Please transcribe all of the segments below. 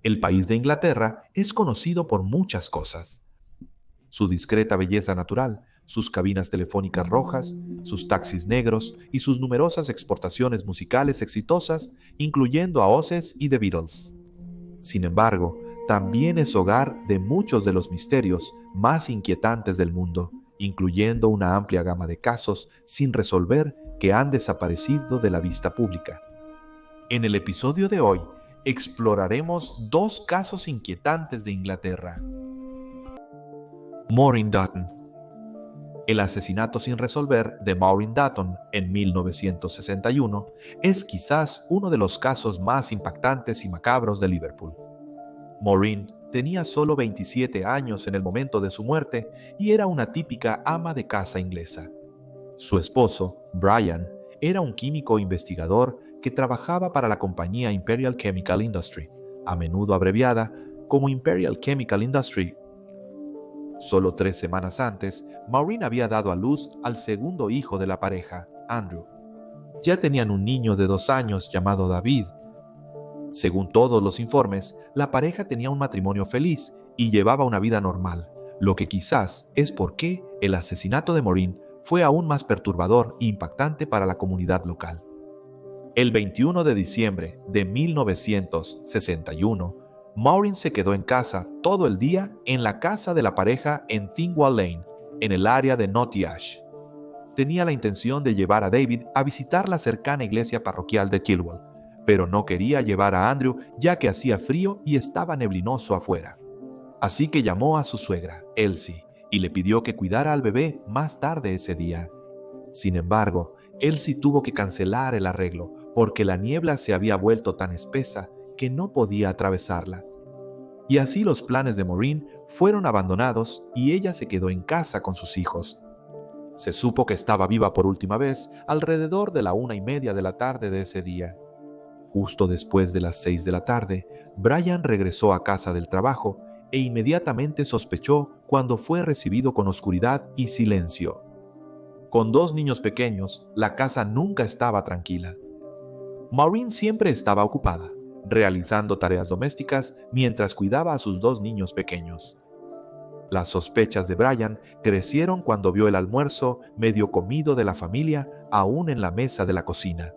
El país de Inglaterra es conocido por muchas cosas: su discreta belleza natural, sus cabinas telefónicas rojas, sus taxis negros y sus numerosas exportaciones musicales exitosas, incluyendo a Oasis y The Beatles. Sin embargo, también es hogar de muchos de los misterios más inquietantes del mundo, incluyendo una amplia gama de casos sin resolver que han desaparecido de la vista pública. En el episodio de hoy, exploraremos dos casos inquietantes de Inglaterra. Maureen Dutton. El asesinato sin resolver de Maureen Dutton en 1961 es quizás uno de los casos más impactantes y macabros de Liverpool. Maureen tenía solo 27 años en el momento de su muerte y era una típica ama de casa inglesa. Su esposo, Brian, era un químico investigador que trabajaba para la compañía Imperial Chemical Industry, a menudo abreviada como Imperial Chemical Industry. Solo 3 semanas antes, Maureen había dado a luz al segundo hijo de la pareja, Andrew. Ya tenían un niño de 2 años llamado David. Según todos los informes, la pareja tenía un matrimonio feliz y llevaba una vida normal, lo que quizás es por qué el asesinato de Maureen fue aún más perturbador e impactante para la comunidad local. El 21 de diciembre de 1961, Maureen se quedó en casa todo el día en la casa de la pareja en Thingwall Lane, en el área de Knotty Ash. Tenía la intención de llevar a David a visitar la cercana iglesia parroquial de Kilwell, pero no quería llevar a Andrew ya que hacía frío y estaba neblinoso afuera. Así que llamó a su suegra, Elsie, y le pidió que cuidara al bebé más tarde ese día. Sin embargo, Elsie tuvo que cancelar el arreglo porque la niebla se había vuelto tan espesa que no podía atravesarla. Y así los planes de Maureen fueron abandonados y ella se quedó en casa con sus hijos. Se supo que estaba viva por última vez alrededor de la 1:30 de la tarde de ese día. Justo después de las 6 de la tarde, Brian regresó a casa del trabajo e inmediatamente sospechó cuando fue recibido con oscuridad y silencio. Con 2 niños pequeños, la casa nunca estaba tranquila. Maureen siempre estaba ocupada, realizando tareas domésticas mientras cuidaba a sus 2 niños pequeños. Las sospechas de Brian crecieron cuando vio el almuerzo medio comido de la familia aún en la mesa de la cocina.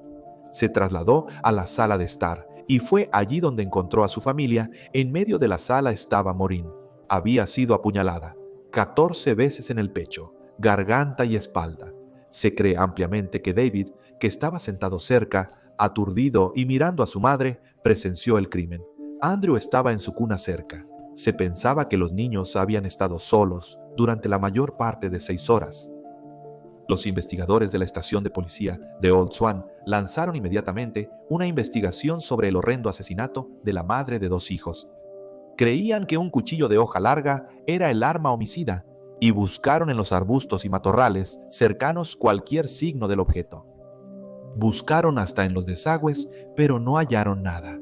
Se trasladó a la sala de estar y fue allí donde encontró a su familia. En medio de la sala estaba Maureen. Había sido apuñalada 14 veces en el pecho, garganta y espalda. Se cree ampliamente que David, que estaba sentado cerca, aturdido y mirando a su madre, presenció el crimen. Andrew estaba en su cuna cerca. Se pensaba que los niños habían estado solos durante la mayor parte de 6 horas. Los investigadores de la estación de policía de Old Swan lanzaron inmediatamente una investigación sobre el horrendo asesinato de la madre de 2 hijos. Creían que un cuchillo de hoja larga era el arma homicida y buscaron en los arbustos y matorrales cercanos cualquier signo del objeto. Buscaron hasta en los desagües, pero no hallaron nada.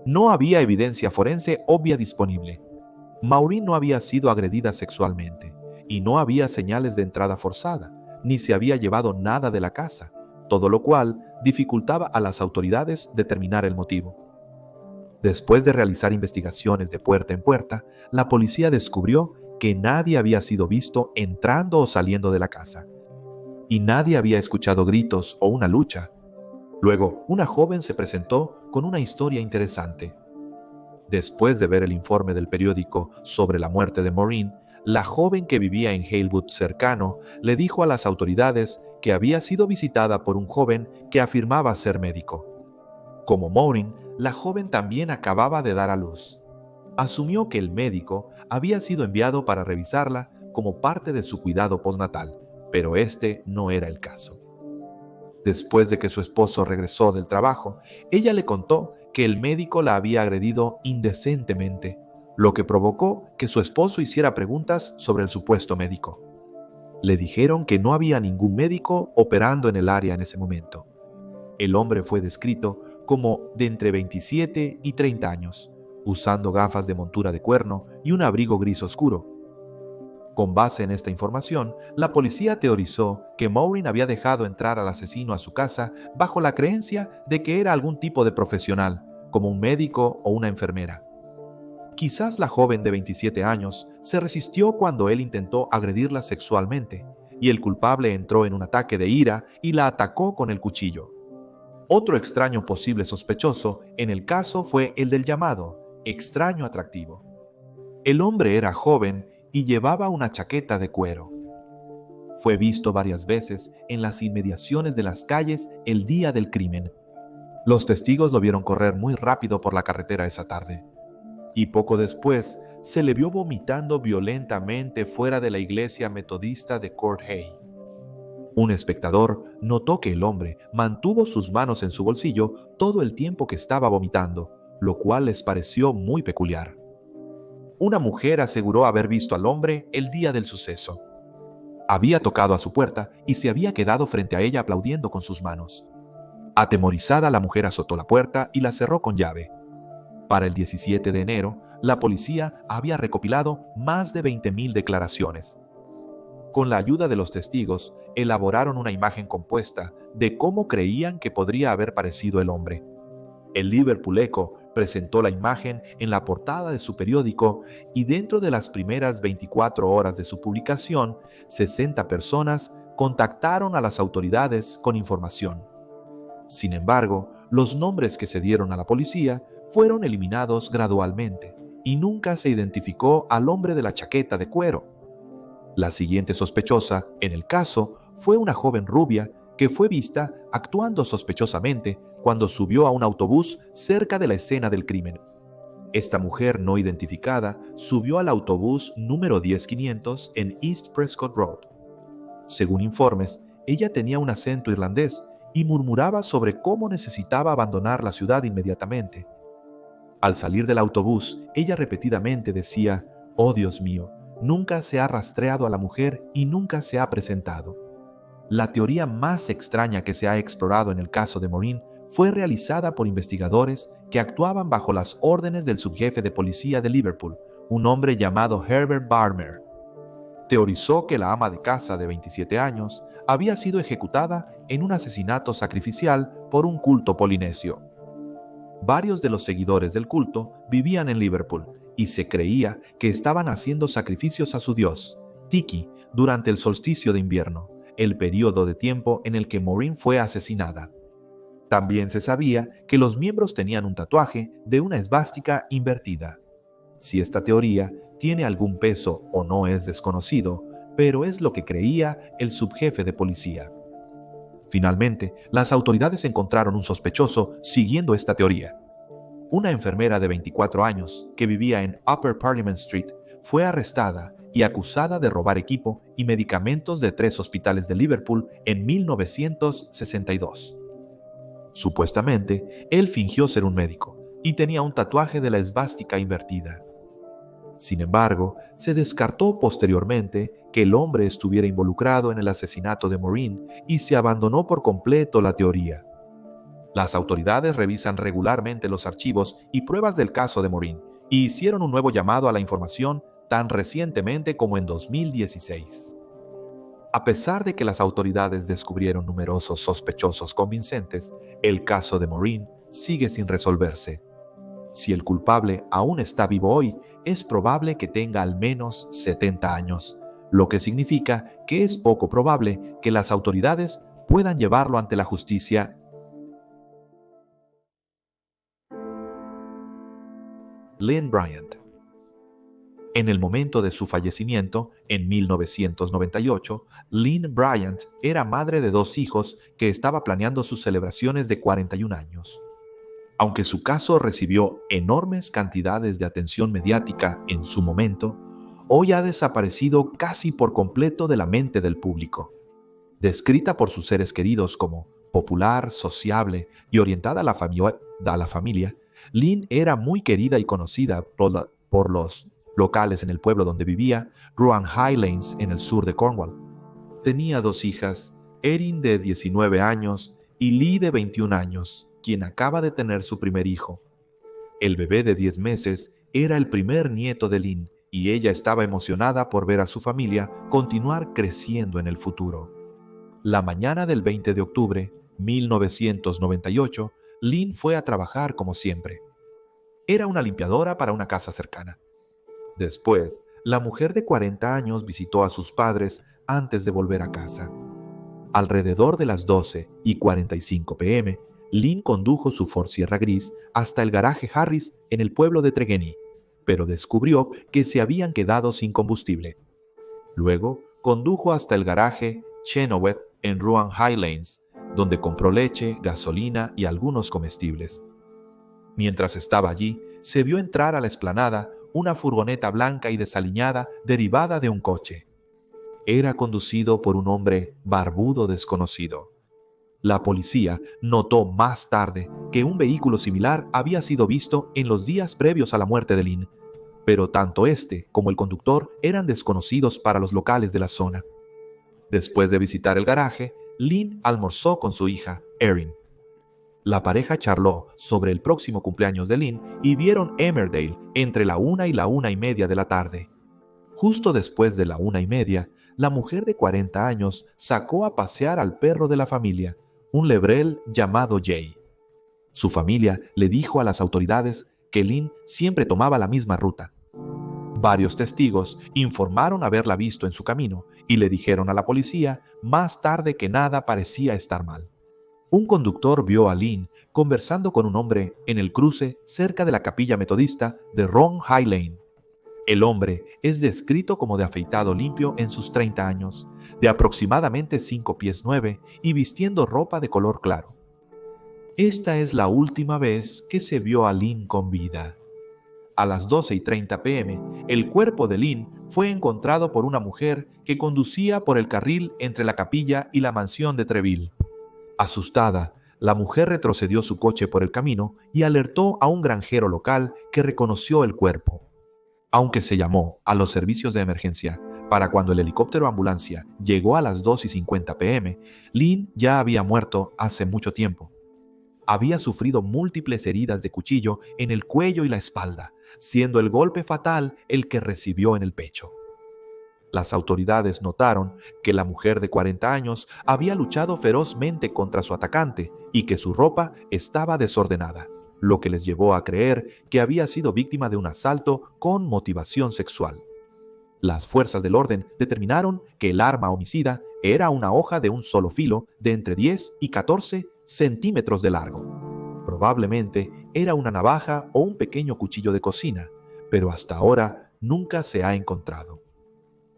No había evidencia forense obvia disponible. Maureen no había sido agredida sexualmente y no había señales de entrada forzada, ni se había llevado nada de la casa, todo lo cual dificultaba a las autoridades determinar el motivo. Después de realizar investigaciones de puerta en puerta, la policía descubrió que nadie había sido visto entrando o saliendo de la casa, y nadie había escuchado gritos o una lucha. Luego, una joven se presentó con una historia interesante. Después de ver el informe del periódico sobre la muerte de Maureen, la joven que vivía en Halewood cercano le dijo a las autoridades que había sido visitada por un joven que afirmaba ser médico. Como Maureen, la joven también acababa de dar a luz. Asumió que el médico había sido enviado para revisarla como parte de su cuidado postnatal, pero este no era el caso. Después de que su esposo regresó del trabajo, ella le contó que el médico la había agredido indecentemente, lo que provocó que su esposo hiciera preguntas sobre el supuesto médico. Le dijeron que no había ningún médico operando en el área en ese momento. El hombre fue descrito como de entre 27 y 30 años, usando gafas de montura de cuerno y un abrigo gris oscuro. Con base en esta información, la policía teorizó que Maureen había dejado entrar al asesino a su casa bajo la creencia de que era algún tipo de profesional, como un médico o una enfermera. Quizás la joven de 27 años se resistió cuando él intentó agredirla sexualmente, y el culpable entró en un ataque de ira y la atacó con el cuchillo. Otro extraño posible sospechoso en el caso fue el del llamado extraño atractivo. El hombre era joven y llevaba una chaqueta de cuero. Fue visto varias veces en las inmediaciones de las calles el día del crimen. Los testigos lo vieron correr muy rápido por la carretera esa tarde. Y poco después se le vio vomitando violentamente fuera de la iglesia metodista de Court Hay. Un espectador notó que el hombre mantuvo sus manos en su bolsillo todo el tiempo que estaba vomitando, lo cual les pareció muy peculiar. Una mujer aseguró haber visto al hombre el día del suceso. Había tocado a su puerta y se había quedado frente a ella aplaudiendo con sus manos. Atemorizada, la mujer azotó la puerta y la cerró con llave. Para el 17 de enero, la policía había recopilado más de 20,000 declaraciones. Con la ayuda de los testigos, elaboraron una imagen compuesta de cómo creían que podría haber parecido el hombre. El Liverpool Echo presentó la imagen en la portada de su periódico y dentro de las primeras 24 horas de su publicación, 60 personas contactaron a las autoridades con información. Sin embargo, los nombres que se dieron a la policía fueron eliminados gradualmente y nunca se identificó al hombre de la chaqueta de cuero. La siguiente sospechosa en el caso fue una joven rubia que fue vista actuando sospechosamente cuando subió a un autobús cerca de la escena del crimen. Esta mujer no identificada subió al autobús número 10500 en East Prescott Road. Según informes, ella tenía un acento irlandés y murmuraba sobre cómo necesitaba abandonar la ciudad inmediatamente. Al salir del autobús, ella repetidamente decía: «Oh Dios mío, nunca se ha rastreado a la mujer y nunca se ha presentado». La teoría más extraña que se ha explorado en el caso de Maureen fue realizada por investigadores que actuaban bajo las órdenes del subjefe de policía de Liverpool, un hombre llamado Herbert Barmer. Teorizó que la ama de casa de 27 años había sido ejecutada en un asesinato sacrificial por un culto polinesio. Varios de los seguidores del culto vivían en Liverpool y se creía que estaban haciendo sacrificios a su dios, Tiki, durante el solsticio de invierno, el periodo de tiempo en el que Maureen fue asesinada. También se sabía que los miembros tenían un tatuaje de una esvástica invertida. Si esta teoría tiene algún peso o no es desconocido, pero es lo que creía el subjefe de policía. Finalmente, las autoridades encontraron un sospechoso siguiendo esta teoría. Una enfermera de 24 años que vivía en Upper Parliament Street fue arrestada y acusada de robar equipo y medicamentos de 3 hospitales de Liverpool en 1962. Supuestamente, él fingió ser un médico y tenía un tatuaje de la esvástica invertida. Sin embargo, se descartó posteriormente que el hombre estuviera involucrado en el asesinato de Maureen y se abandonó por completo la teoría. Las autoridades revisan regularmente los archivos y pruebas del caso de Maureen y hicieron un nuevo llamado a la información tan recientemente como en 2016. A pesar de que las autoridades descubrieron numerosos sospechosos convincentes, el caso de Maureen sigue sin resolverse. Si el culpable aún está vivo hoy, es probable que tenga al menos 70 años, lo que significa que es poco probable que las autoridades puedan llevarlo ante la justicia. Lynn Bryant. En el momento de su fallecimiento, en 1998, Lynn Bryant era madre de 2 hijos que estaba planeando sus celebraciones de 41 años. Aunque su caso recibió enormes cantidades de atención mediática en su momento, hoy ha desaparecido casi por completo de la mente del público. Descrita por sus seres queridos como popular, sociable y orientada a la familia, Lynn era muy querida y conocida por los locales en el pueblo donde vivía, Ruan Highlands, en el sur de Cornwall. Tenía 2 hijas, Erin de 19 años y Lee de 21 años, quien acaba de tener su primer hijo. El bebé de 10 meses era el primer nieto de Lynn y ella estaba emocionada por ver a su familia continuar creciendo en el futuro. La mañana del 20 de octubre, 1998, Lynn fue a trabajar como siempre. era una limpiadora para una casa cercana. Después, la mujer de 40 años visitó a sus padres antes de volver a casa. Alrededor de las 12:45 p.m., Lynn condujo su Ford Sierra gris hasta el garaje Harris en el pueblo de Tregenny, pero descubrió que se habían quedado sin combustible. Luego, condujo hasta el garaje Chenoweth en Ruan Highlands, donde compró leche, gasolina y algunos comestibles. Mientras estaba allí, se vio entrar a la explanada una furgoneta blanca y desaliñada derivada de un coche. Era conducido por un hombre barbudo desconocido. La policía notó más tarde que un vehículo similar había sido visto en los días previos a la muerte de Lynn, pero tanto este como el conductor eran desconocidos para los locales de la zona. Después de visitar el garaje, Lynn almorzó con su hija, Erin. La pareja charló sobre el próximo cumpleaños de Lynn y vieron Emmerdale entre la 1 y la 1:30 de la tarde. Justo después de la 1:30, la mujer de 40 años sacó a pasear al perro de la familia, un lebrel llamado Jay. Su familia le dijo a las autoridades que Lynn siempre tomaba la misma ruta. Varios testigos informaron haberla visto en su camino y le dijeron a la policía más tarde que nada parecía estar mal. Un conductor vio a Lynn conversando con un hombre en el cruce cerca de la capilla metodista de Ron High Lane. El hombre es descrito como de afeitado limpio en sus 30 años, de aproximadamente 5 pies 9 y vistiendo ropa de color claro. Esta es la última vez que se vio a Lynn con vida. A las 12:30 p.m., el cuerpo de Lynn fue encontrado por una mujer que conducía por el carril entre la capilla y la mansión de Treville. Asustada, la mujer retrocedió su coche por el camino y alertó a un granjero local que reconoció el cuerpo. Aunque se llamó a los servicios de emergencia para cuando el helicóptero ambulancia llegó a las 2:50 p.m., Lynn ya había muerto hace mucho tiempo. Había sufrido múltiples heridas de cuchillo en el cuello y la espalda, siendo el golpe fatal el que recibió en el pecho. Las autoridades notaron que la mujer de 40 años había luchado ferozmente contra su atacante y que su ropa estaba desordenada, lo que les llevó a creer que había sido víctima de un asalto con motivación sexual. Las fuerzas del orden determinaron que el arma homicida era una hoja de un solo filo de entre 10 y 14 centímetros de largo. Probablemente era una navaja o un pequeño cuchillo de cocina, pero hasta ahora nunca se ha encontrado.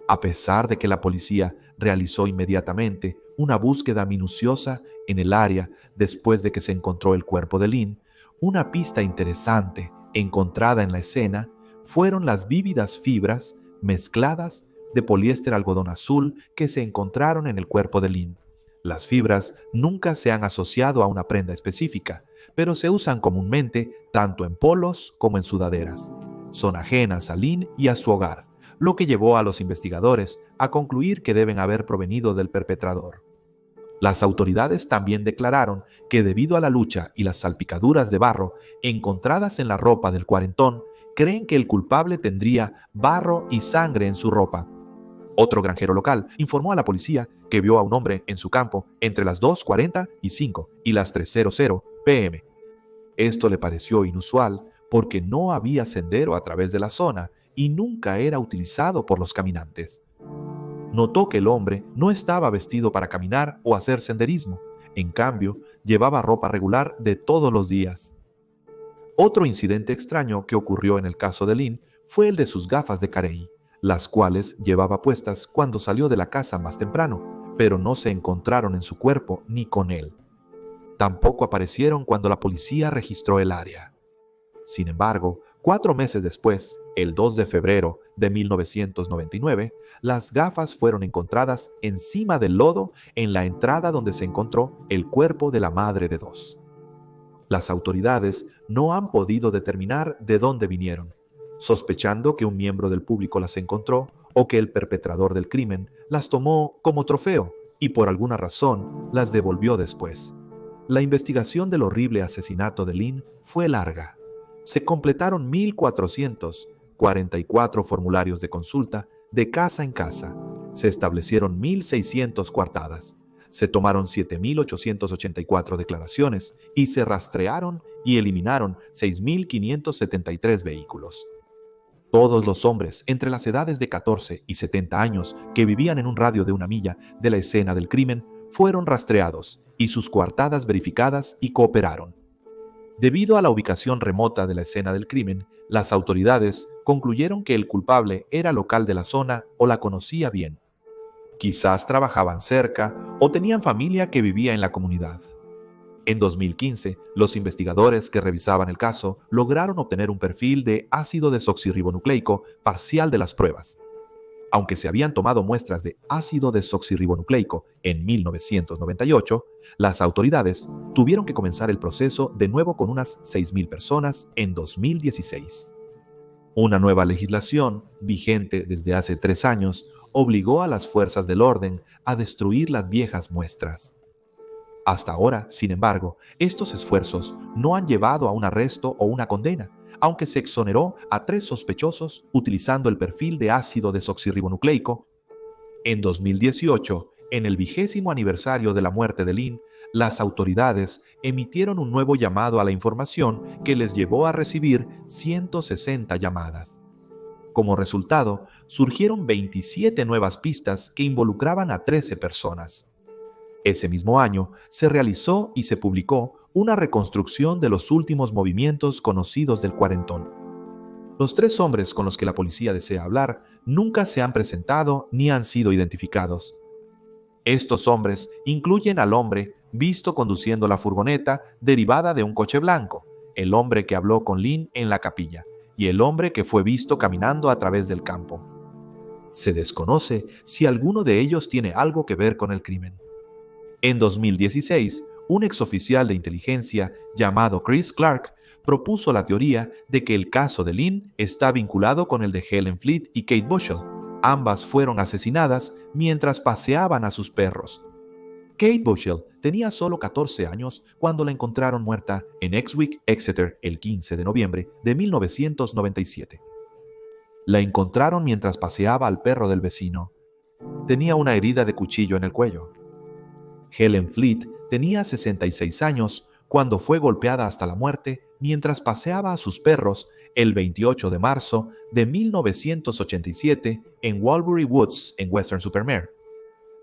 A pesar de que la policía realizó inmediatamente una búsqueda minuciosa en el área después de que se encontró el cuerpo de Lynn, una pista interesante encontrada en la escena fueron las vívidas fibras mezcladas de poliéster algodón azul que se encontraron en el cuerpo de Lynn. Las fibras nunca se han asociado a una prenda específica, pero se usan comúnmente tanto en polos como en sudaderas. Son ajenas a Lynn y a su hogar, lo que llevó a los investigadores a concluir que deben haber provenido del perpetrador. Las autoridades también declararon que debido a la lucha y las salpicaduras de barro encontradas en la ropa del cuarentón, creen que el culpable tendría barro y sangre en su ropa. Otro granjero local informó a la policía que vio a un hombre en su campo entre las 2:45 y las 3:00 p.m. Esto le pareció inusual porque no había sendero a través de la zona y nunca era utilizado por los caminantes. Notó que el hombre no estaba vestido para caminar o hacer senderismo, en cambio, llevaba ropa regular de todos los días. Otro incidente extraño que ocurrió en el caso de Lynn fue el de sus gafas de carey, las cuales llevaba puestas cuando salió de la casa más temprano, pero no se encontraron en su cuerpo ni con él. Tampoco aparecieron cuando la policía registró el área. Sin embargo, 4 meses después, el 2 de febrero de 1999, las gafas fueron encontradas encima del lodo en la entrada donde se encontró el cuerpo de la madre de 2. Las autoridades no han podido determinar de dónde vinieron, sospechando que un miembro del público las encontró o que el perpetrador del crimen las tomó como trofeo y por alguna razón las devolvió después. La investigación del horrible asesinato de Lynn fue larga. Se completaron 1,444 formularios de consulta de casa en casa. Se establecieron 1,600 coartadas. Se tomaron 7,884 declaraciones y se rastrearon y eliminaron 6.573 vehículos. Todos los hombres entre las edades de 14 y 70 años que vivían en un radio de 1 milla de la escena del crimen fueron rastreados y sus coartadas verificadas y cooperaron. Debido a la ubicación remota de la escena del crimen, las autoridades concluyeron que el culpable era local de la zona o la conocía bien. Quizás trabajaban cerca o tenían familia que vivía en la comunidad. En 2015, los investigadores que revisaban el caso lograron obtener un perfil de ácido desoxirribonucleico parcial de las pruebas. Aunque se habían tomado muestras de ácido desoxirribonucleico en 1998, las autoridades tuvieron que comenzar el proceso de nuevo con unas 6.000 personas en 2016. Una nueva legislación, vigente desde hace 3 años, obligó a las fuerzas del orden a destruir las viejas muestras. Hasta ahora, sin embargo, estos esfuerzos no han llevado a un arresto o una condena, aunque se exoneró a 3 sospechosos utilizando el perfil de ácido desoxirribonucleico. En 2018, en el 20º aniversario de la muerte de Lynn, las autoridades emitieron un nuevo llamado a la información que les llevó a recibir 160 llamadas. Como resultado, surgieron 27 nuevas pistas que involucraban a 13 personas. Ese mismo año, se realizó y se publicó una reconstrucción de los últimos movimientos conocidos del cuarentón. Los 3 hombres con los que la policía desea hablar nunca se han presentado ni han sido identificados. Estos hombres incluyen al hombre visto conduciendo la furgoneta derivada de un coche blanco, el hombre que habló con Lynn en la capilla y el hombre que fue visto caminando a través del campo. Se desconoce si alguno de ellos tiene algo que ver con el crimen. En 2016, un exoficial de inteligencia llamado Chris Clark propuso la teoría de que el caso de Lynn está vinculado con el de Helen Fleet y Kate Bushel. Ambas fueron asesinadas mientras paseaban a sus perros. Kate Bushel tenía solo 14 años cuando la encontraron muerta en Exwick, Exeter, el 15 de noviembre de 1997. La encontraron mientras paseaba al perro del vecino. Tenía una herida de cuchillo en el cuello. Helen Fleet tenía 66 años cuando fue golpeada hasta la muerte mientras paseaba a sus perros el 28 de marzo de 1987 en Walbury Woods, en Western-super-Mare.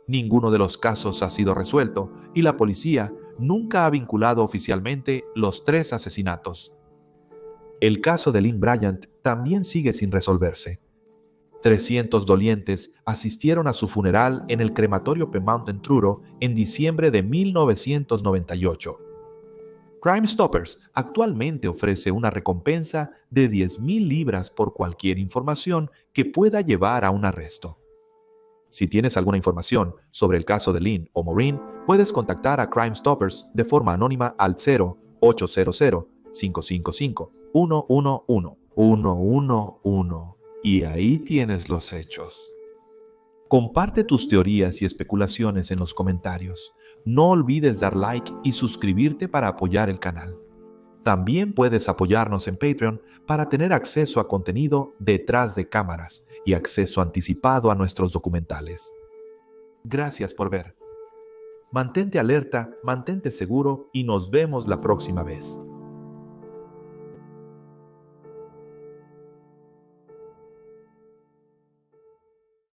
Ninguno de los casos ha sido resuelto y la policía nunca ha vinculado oficialmente los 3 asesinatos. El caso de Lynn Bryant también sigue sin resolverse. 300 dolientes asistieron a su funeral en el crematorio P Mountain Truro en diciembre de 1998. Crime Stoppers actualmente ofrece una recompensa de 10,000 libras por cualquier información que pueda llevar a un arresto. Si tienes alguna información sobre el caso de Lynn o Maureen, puedes contactar a Crime Stoppers de forma anónima al 0800-555-111-111. Y ahí tienes los hechos. Comparte tus teorías y especulaciones en los comentarios. No olvides dar like y suscribirte para apoyar el canal. También puedes apoyarnos en Patreon para tener acceso a contenido detrás de cámaras y acceso anticipado a nuestros documentales. Gracias por ver. Mantente alerta, mantente seguro y nos vemos la próxima vez.